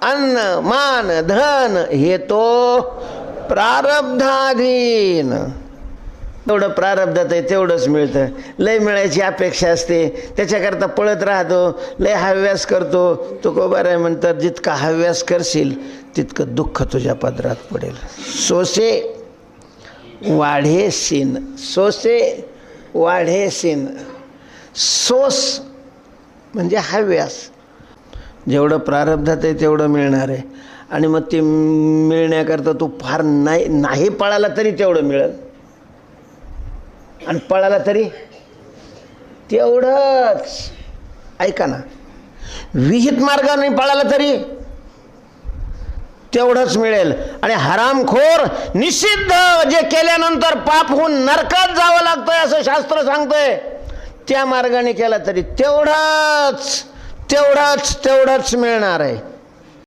अन्न मान धन हे तो प्रारब्धाधीन. तेवढं प्रारब्धात आहे तेवढंच मिळतं. लय मिळायची अपेक्षा असते, त्याच्याकरता पळत राहतो, लय हव्यास करतो. तुकोबाराय म्हणतात जितका हव्यास करशील तितकं दुःख तुझ्या पदरात पडेल. सोसे वाढे सीन, सोसे वाढे सीन. सोस म्हणजे हव्यास. जेवढं प्रारब्धात आहे तेवढं मिळणार आहे आणि मग ते मिळण्याकरता तू फार नाही पळाला तरी तेवढं मिळेल आणि पळाला तरी तेवढंच. ऐका ना, विहित मार्गाने पळाला तरी तेवढंच मिळेल. आणि हरामखोर निषिद्ध जे केल्यानंतर पाप होऊन नरकात जावं लागतंय असं शास्त्र सांगतंय, त्या मार्गाने केला तरी तेवढंच तेवढंच तेवढंच मिळणार आहे.